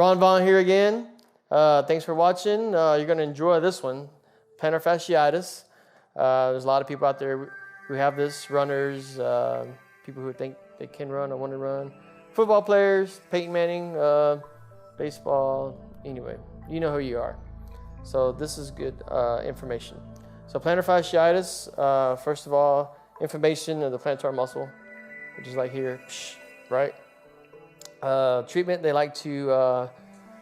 Ron Vaughn here again. Thanks for watching. You're going to enjoy this one, plantar fasciitis. There's a lot of people out there who have this, runners, people who think they can run or want to run, football players, Peyton Manning, baseball, anyway, you know who you are. So this is good information. So plantar fasciitis, first of all, inflammation of the plantar muscle, which is like here, right? Treatment, they like to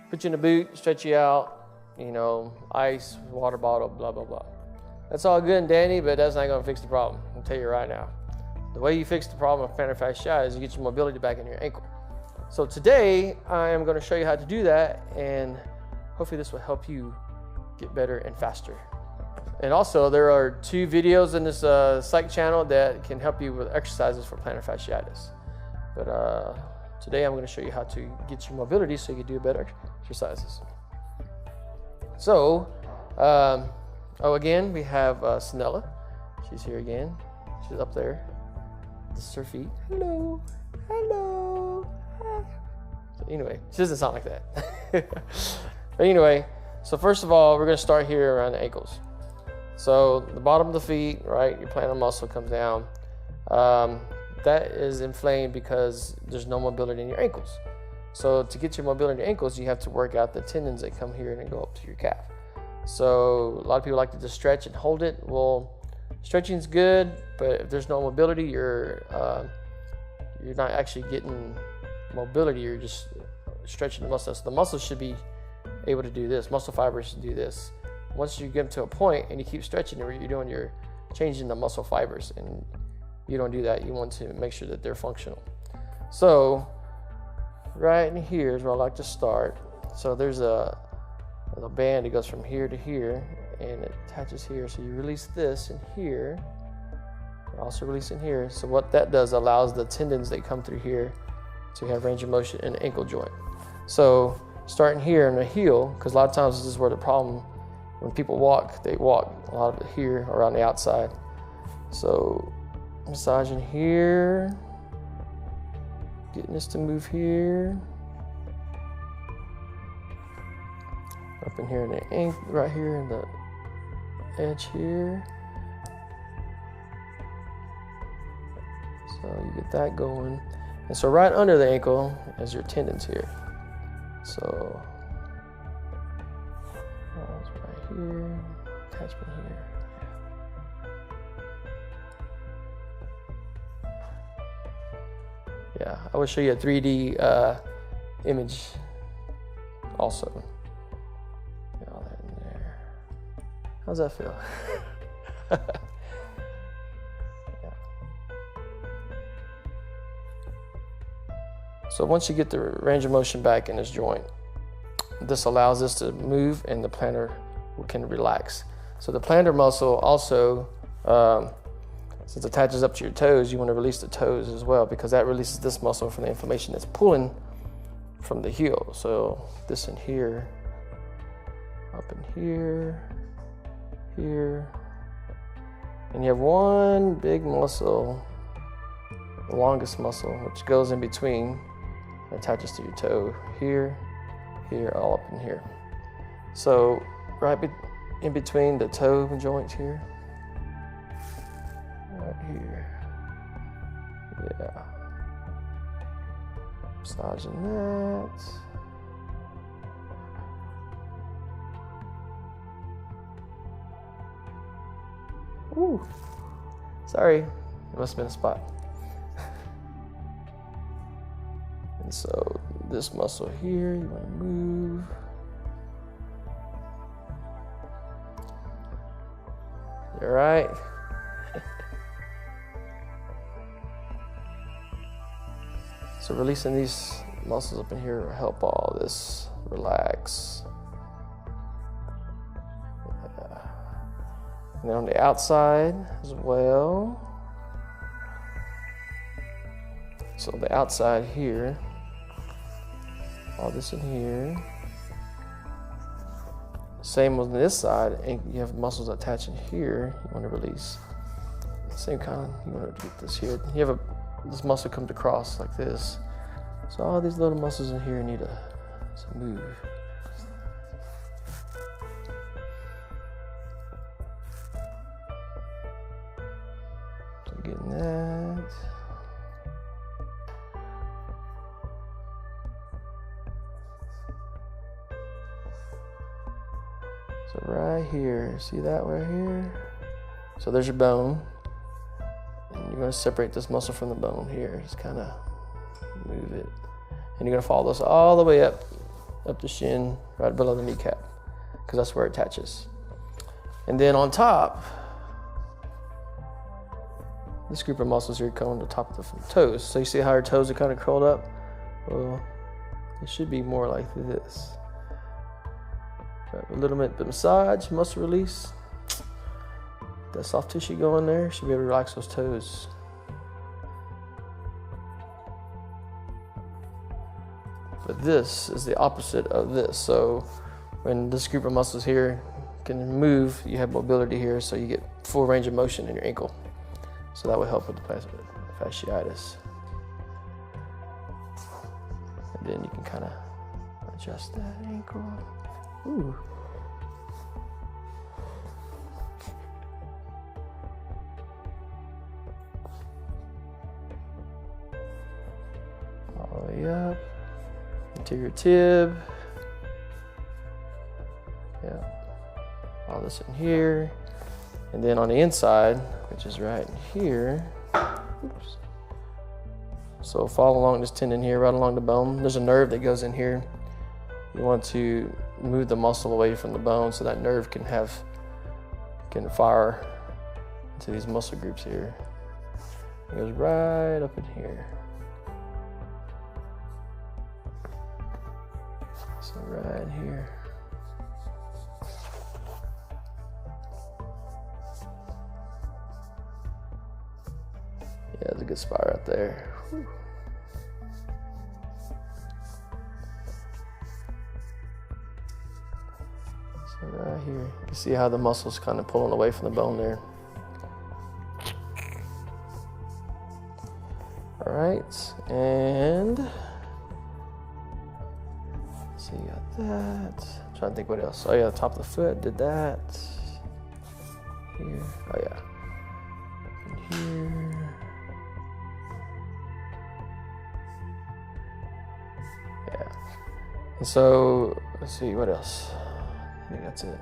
put you in a boot, stretch you out, ice, water bottle, blah, blah, blah. That's all good and dandy, but that's not going to fix the problem. I'll tell you right now. The way you fix the problem of plantar fasciitis is you get your mobility back in your ankle. So today, I am going to show you how to do that, and hopefully this will help you get better and faster. And also, there are 2 videos in this psych channel that can help you with exercises for plantar fasciitis. But today, I'm going to show you how to get your mobility so you can do better exercises. So, again, we have Snella. She's here again. She's up there. This is her feet. Hello. Hello. Hi. So anyway, she doesn't sound like that. But anyway, so first of all, we're going to start here around the ankles. So the bottom of the feet, right, your plantar muscle comes down. That is inflamed because there's no mobility in your ankles. So to get your mobility in your ankles, you have to work out the tendons that come here and go up to your calf. So a lot of people like to just stretch and hold it. Well, stretching's good, but if there's no mobility, you're not actually getting mobility. You're just stretching the muscle. So the muscle should be able to do this. Muscle fibers should do this. Once you get them to a point and you keep stretching, you're changing the muscle fibers, and you don't do that. You want to make sure that they're functional. So right in here is where I like to start. So there's a band that goes from here to here, and it attaches here. So you release this in here, also release in here. So what that does allows the tendons that come through here to have range of motion in the ankle joint. So starting here in the heel, because a lot of times this is where the problem, when people walk, they walk a lot of it here around the outside. So massaging here, getting this to move here, up in here in the ankle, right here in the edge here. So you get that going. And so right under the ankle is your tendons here. So it's right here, attachment here. Yeah, I will show you a 3D image also. Get all that in there. How's that feel? Yeah. So once you get the range of motion back in this joint, this allows this to move and the plantar can relax. So the plantar muscle also, since it attaches up to your toes, you want to release the toes as well, because that releases this muscle from the inflammation that's pulling from the heel. So this in here, up in here, here, and you have one big muscle, the longest muscle, which goes in between, attaches to your toe here, here, all up in here. So right in between the toe joints here, right here, yeah, massaging that. Ooh, sorry, it must have been a spot. And so this muscle here, you want to move. All right. So releasing these muscles up in here will help all this relax. Yeah. And on the outside as well. So the outside here, all this in here. Same on this side, and you have muscles attaching here. You want to release. Same kind. You want to get this here. You have this muscle comes across like this. So all these little muscles in here need to So move. So getting that. So right here, see that right here? So there's your bone. And you're gonna separate this muscle from the bone here. Just kind of move it. And you're gonna follow this all the way up the shin, right below the kneecap, because that's where it attaches. And then on top, this group of muscles here come on the top of the toes. So you see how your toes are kind of curled up? Well, it should be more like this. Right, a little bit of massage, muscle release. That soft tissue going there, should be able to relax those toes. But this is the opposite of this. So when this group of muscles here can move, you have mobility here, so you get full range of motion in your ankle. So that will help with the fasciitis. And then you can kind of adjust that ankle. Ooh. All the way up. Anterior tib. Yeah. All this in here. And then on the inside, which is right here. Oops. So follow along this tendon here, right along the bone. There's a nerve that goes in here. You want to move the muscle away from the bone so that nerve can fire into these muscle groups here. It goes right up in here. So right here. Yeah, it's a good spot right there. Whew. So right here, you can see how the muscle's kind of pulling away from the bone there. All right, and so you got that. I'm trying to think what else. Oh yeah, the top of the foot, did that. Here, oh yeah. And here. Yeah. And so, let's see, what else? I think that's it.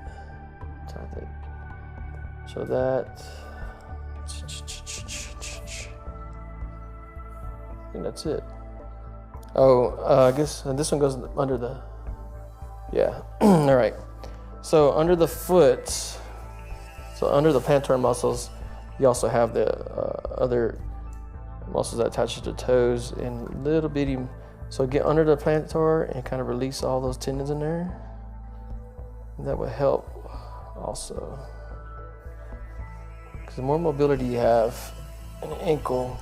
So that. I think that's it. Oh, I guess this one goes under the, yeah, all right. So under the foot, so under the plantar muscles, you also have the other muscles that attach to the toes and little bitty. So get under the plantar and kind of release all those tendons in there. And that will help also. Because the more mobility you have in the ankle,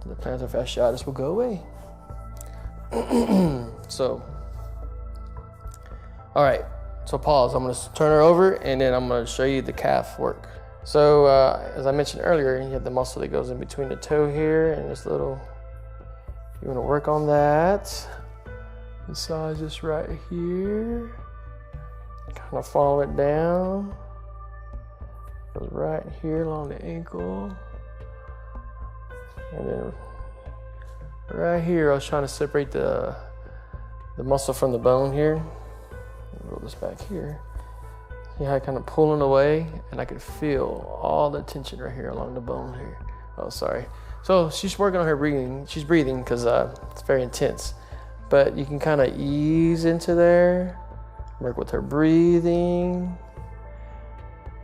the plantar fasciitis will go away. So, all right, so pause. I'm gonna turn her over and then I'm gonna show you the calf work. So as I mentioned earlier, you have the muscle that goes in between the toe here and this little, you wanna work on that. Massage this right here. Kind of follow it down. Goes right here along the ankle. And then right here, I was trying to separate the muscle from the bone here. Roll this back here. See how I kind of pulling away, and I could feel all the tension right here along the bone here. Oh, sorry. So she's working on her breathing. She's breathing because it's very intense. But you can kind of ease into there, work with her breathing.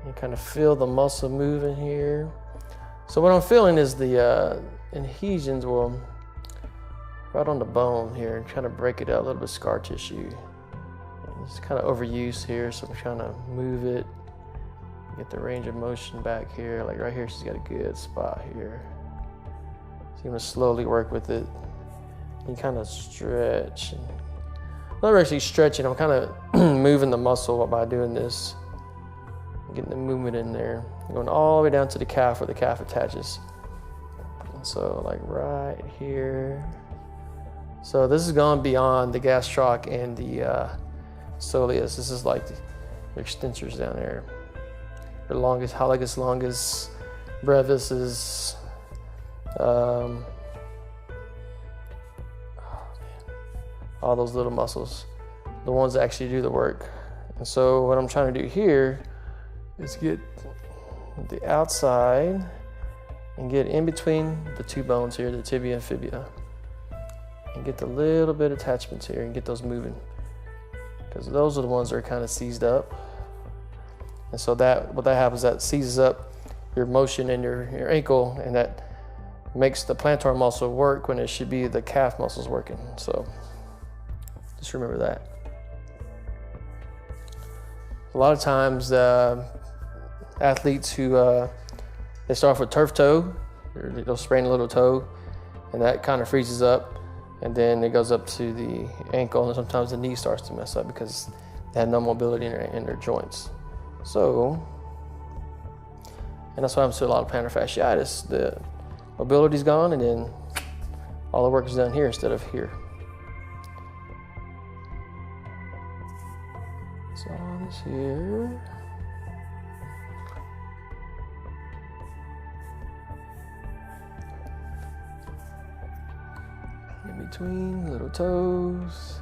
You kind of feel the muscle moving here. So what I'm feeling is the adhesions will right on the bone here and trying to break it out, a little bit of scar tissue. It's kind of overuse here, so I'm trying to move it, get the range of motion back here. Like right here, she's got a good spot here. So you're gonna slowly work with it. You kind of stretch. I'm not actually stretching, I'm kind of moving the muscle by doing this. Getting the movement in there. Going all the way down to the calf where the calf attaches. And so like right here, So this has gone beyond the gastroc and the soleus. This is like the extensors down there. The longus, halogus longus, brevis is all those little muscles, the ones that actually do the work. And so what I'm trying to do here is get the outside and get in between the two bones here, the tibia and fibula, and get the little bit of attachments here and get those moving, because those are the ones that are kind of seized up. And so that what that happens, that seizes up your motion in your ankle, and that makes the plantar muscle work when it should be the calf muscles working. So just remember that. A lot of times athletes who they start off with turf toe, they'll sprain a little toe, and that kind of freezes up, and then it goes up to the ankle, and sometimes the knee starts to mess up because they have no mobility in their joints. So, and that's why I'm seeing a lot of plantar fasciitis. The mobility's gone, and then all the work is done here instead of here. So all this here. In between little toes,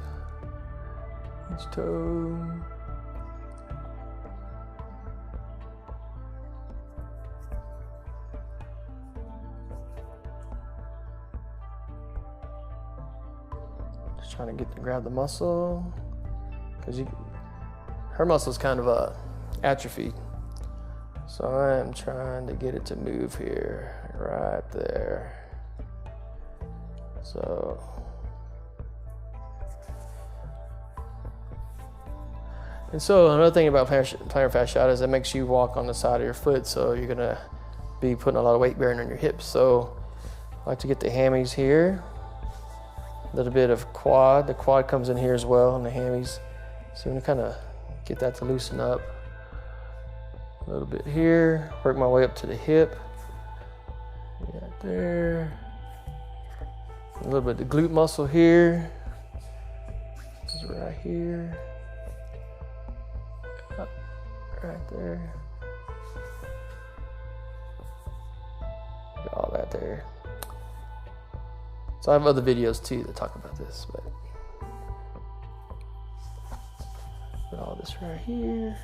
each toe. Just trying to get to grab the muscle, because her muscle's kind of atrophied. So I am trying to get it to move here, right there. So, and so another thing about plantar fasciitis, it makes you walk on the side of your foot, so you're gonna be putting a lot of weight bearing on your hips. So I like to get the hammies here, a little bit of quad. The quad comes in here as well, and the hammies. So I'm gonna kind of get that to loosen up a little bit here, work my way up to the hip, right there. A little bit of the glute muscle here. This is right here. Up, right there. Got all that there. So I have other videos too that talk about this, but put all this right here.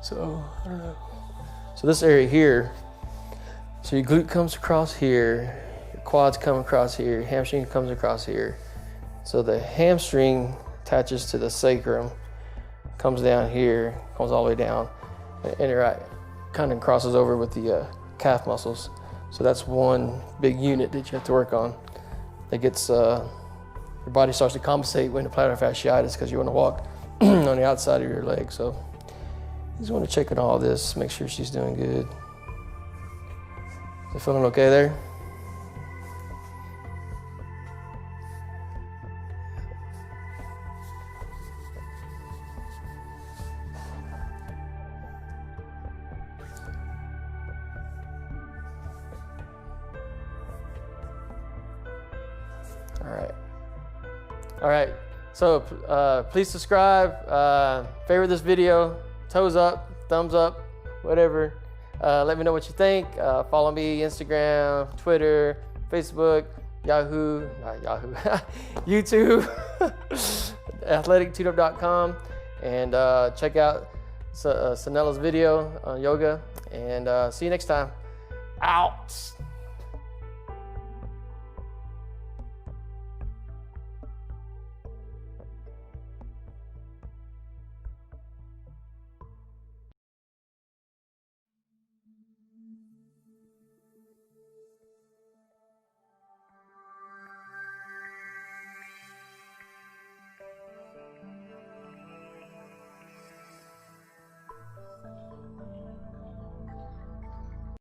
So I don't know. So this area here, so your glute comes across here, your quads come across here, your hamstring comes across here. So the hamstring attaches to the sacrum, comes down here, comes all the way down, and it kind of crosses over with the calf muscles. So that's one big unit that you have to work on. That gets, your body starts to compensate when the plantar fasciitis, because you want to walk on the outside of your leg. So you just want to check on all this, make sure she's doing good. You feeling okay there? All right. So please subscribe, favorite this video, toes up, thumbs up, whatever. Let me know what you think. Follow me, Instagram, Twitter, Facebook, Yahoo, YouTube, athletictutor.com, and check out Sanella's video on yoga. And see you next time. Out.